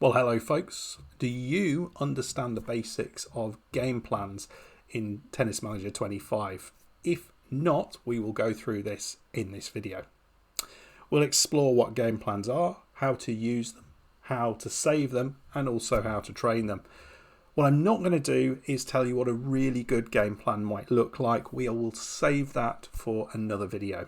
Well, hello folks. Do you understand the basics of game plans in Tennis Manager 25? If not, we will go through this in this video. We'll explore what game plans are, how to use them, how to save them, and also how to train them. What I'm not going to do is tell you what a really good game plan might look like. We will save that for another video.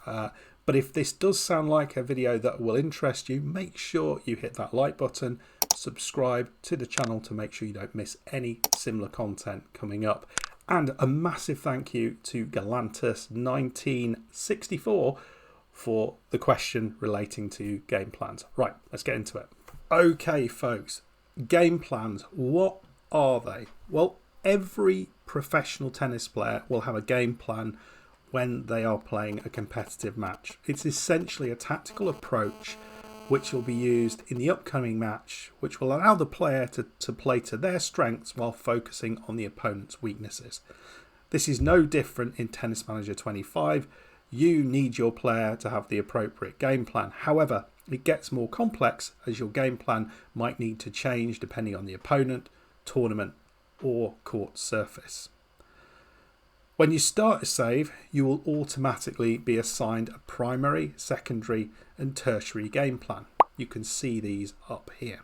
But if this does sound like a video that will interest you, make sure you hit that like button, subscribe to the channel to make sure you don't miss any similar content coming up. And a massive thank you to Galantis1964 for the question relating to game plans. Right, let's get into it. Okay, folks, game plans, what are they? Well, every professional tennis player will have a game plan when they are playing a competitive match. It's essentially a tactical approach which will be used in the upcoming match, which will allow the player to play to their strengths while focusing on the opponent's weaknesses. This is no different in Tennis Manager 25. You need your player to have the appropriate game plan. However, it gets more complex as your game plan might need to change depending on the opponent, tournament, or court surface. When you start a save, you will automatically be assigned a primary, secondary, and tertiary game plan. You can see these up here.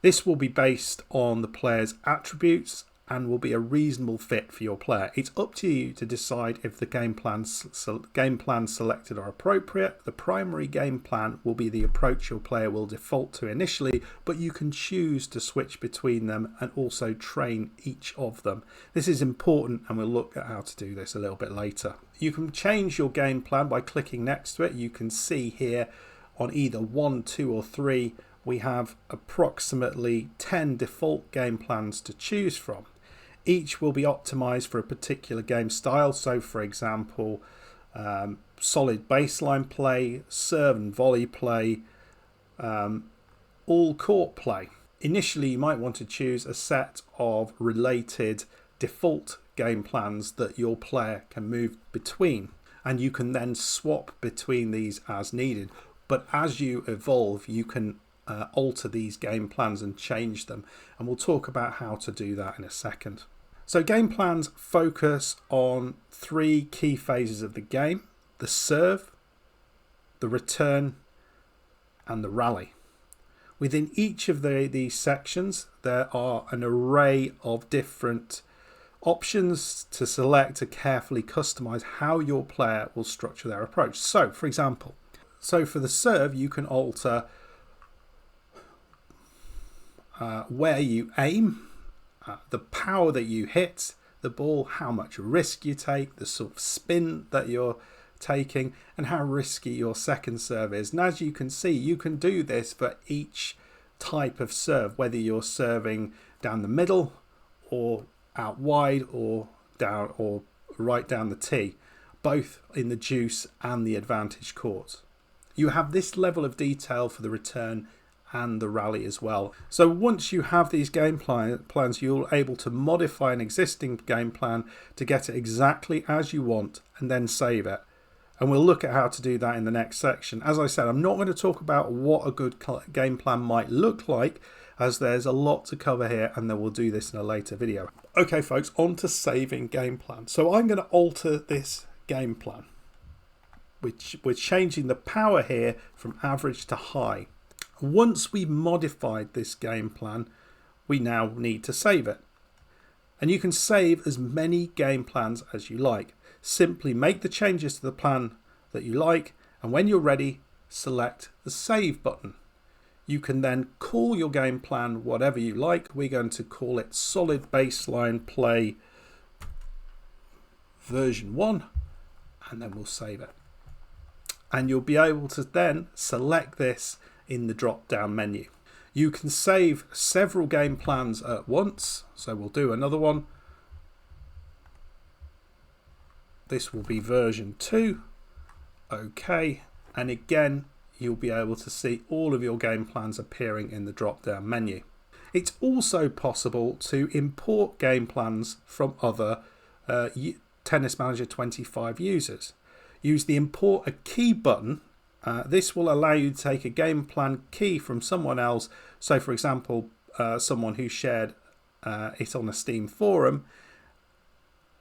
This will be based on the player's attributes and will be a reasonable fit for your player. It's up to you to decide if the game plans selected are appropriate. The primary game plan will be the approach your player will default to initially, but you can choose to switch between them and also train each of them. This is important, and we'll look at how to do this a little bit later. You can change your game plan by clicking next to it. You can see here on either 1, 2 or 3 we have approximately 10 default game plans to choose from. Each will be optimized for a particular game style. So for example, solid baseline play, serve and volley play, all court play. Initially, you might want to choose a set of related default game plans that your player can move between, and you can then swap between these as needed. But as you evolve, you can alter these game plans and change them, and we'll talk about how to do that in a second. So game plans focus on 3 key phases of the game: the serve, the return, and the rally. Within each of these sections, there are an array of different options to select to carefully customize how your player will structure their approach. So for example, for the serve, you can alter where you aim, the power that you hit the ball, how much risk you take, the sort of spin that you're taking, and how risky your second serve is. And as you can see, you can do this for each type of serve, whether you're serving down the middle or out wide or down or right down the tee, both in the deuce and the advantage court. You have this level of detail for the return and the rally as well. So once you have these game plans, you're able to modify an existing game plan to get it exactly as you want and then save it. And we'll look at how to do that in the next section. As I said, I'm not going to talk about what a good game plan might look like, as there's a lot to cover here, and then we'll do this in a later video. Okay folks, on to saving game plan. So I'm going to alter this game plan, which we're changing the power here from average to high. Once we've modified this game plan, we now need to save it. And you can save as many game plans as you like. Simply make the changes to the plan that you like, and when you're ready, select the save button. You can then call your game plan whatever you like. We're going to call it Solid Baseline Play version 1, and then we'll save it. And you'll be able to then select this in the drop down menu. You can save several game plans at once, so we'll do another one. This will be version 2. Okay, and again you'll be able to see all of your game plans appearing in the drop down menu. It's also possible to import game plans from other Tennis Manager 25 users. Use the import a key button This will allow you to take a game plan key from someone else. So for example, someone who shared it on a Steam forum,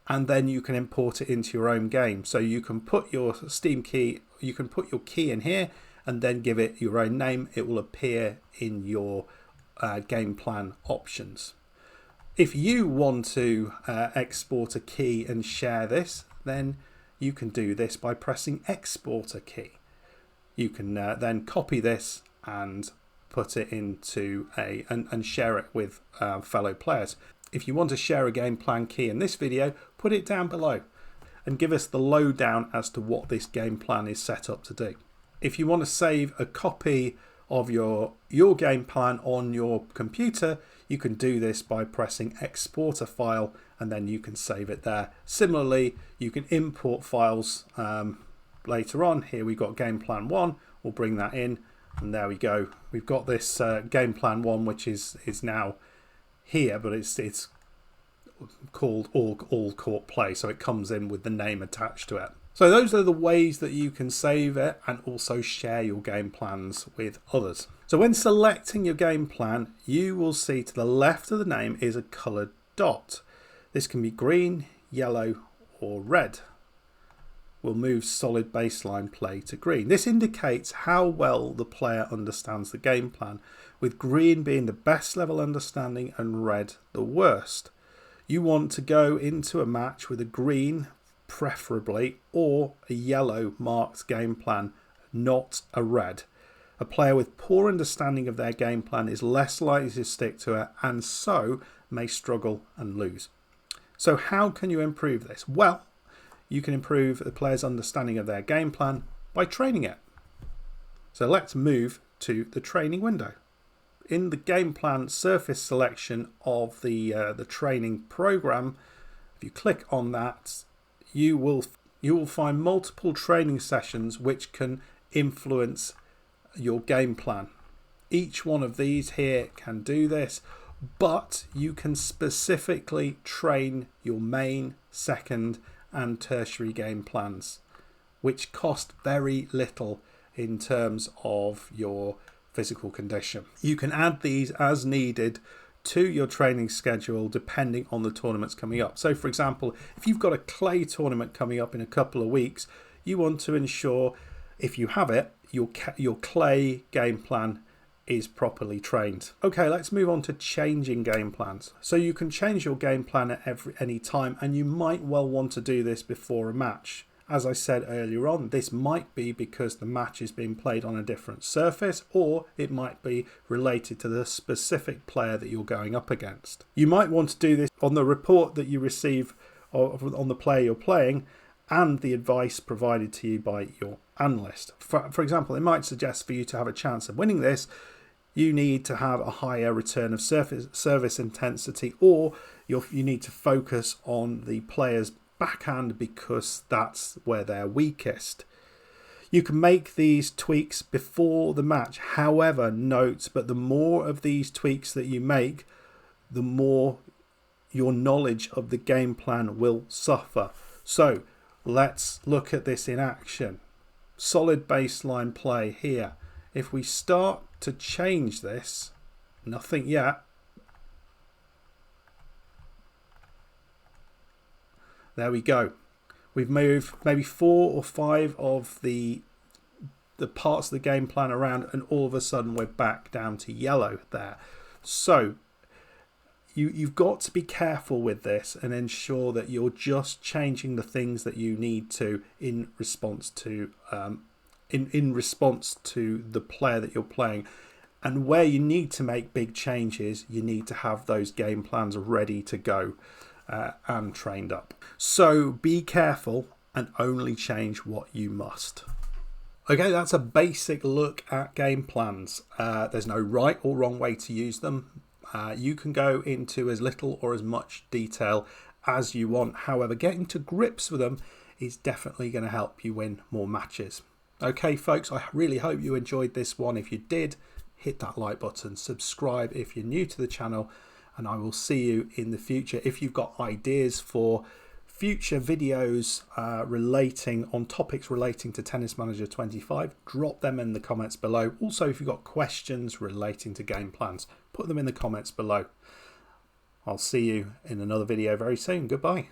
and then you can import it into your own game. So you can put your Steam key, you can put your key in here and then give it your own name. It will appear in your game plan options. If you want to export a key and share this, then you can do this by pressing export a key. You can then copy this and put it into and share it with fellow players. If you want to share a game plan key in this video, put it down below and give us the lowdown as to what this game plan is set up to do. If you want to save a copy of your game plan on your computer, you can do this by pressing export a file, and then you can save it there. Similarly, you can import files later on. Here we've got game plan 1. We'll bring that in, and there we go. We've got this game plan 1, which is now here, but it's called all court play, so it comes in with the name attached to it. So those are the ways that you can save it and also share your game plans with others. So when selecting your game plan, you will see to the left of the name is a coloured dot. This can be green, yellow or red. We'll move solid baseline play to green. This indicates how well the player understands the game plan, with green being the best level understanding and red the worst. You want to go into a match with a green preferably, or a yellow marked game plan, not a red. A player with poor understanding of their game plan is less likely to stick to it and so may struggle and lose. So how can you improve this? Well, you can improve the player's understanding of their game plan by training it. So let's move to the training window. In the game plan surface selection of the training program, if you click on that, you will find multiple training sessions which can influence your game plan. Each one of these here can do this, but you can specifically train your main, second and tertiary game plans, which cost very little in terms of your physical condition. You can add these as needed to your training schedule depending on the tournaments coming up. So for example, if you've got a clay tournament coming up in a couple of weeks, you want to ensure, if you have it, your clay game plan is properly trained. Okay, let's move on to changing game plans. So you can change your game plan at any time, and you might well want to do this before a match. As I said earlier on, this might be because the match is being played on a different surface, or it might be related to the specific player that you're going up against. You might want to do this on the report that you receive on the player you're playing and the advice provided to you by your analyst. For example, it might suggest for you to have a chance of winning this, you need to have a higher return of service intensity, or you need to focus on the player's backhand because that's where they're weakest. You can make these tweaks before the match. However, note, but the more of these tweaks that you make, the more your knowledge of the game plan will suffer. So let's look at this in action. Solid baseline play here. If we start to change this, nothing yet. There we go. We've moved maybe 4 or 5 of the parts of the game plan around, and all of a sudden we're back down to yellow there. So you've got to be careful with this and ensure that you're just changing the things that you need to in response to in response to the player that you're playing. And where you need to make big changes, you need to have those game plans ready to go and trained up. So be careful and only change what you must. Okay, that's a basic look at game plans. There's no right or wrong way to use them. You can go into as little or as much detail as you want. However, getting to grips with them is definitely going to help you win more matches. Okay, folks, I really hope you enjoyed this one. If you did, hit that like button, subscribe if you're new to the channel, and I will see you in the future. If you've got ideas for future videos relating on topics relating to Tennis Manager 25, drop them in the comments below. Also, if you've got questions relating to game plans, put them in the comments below. I'll see you in another video very soon. Goodbye.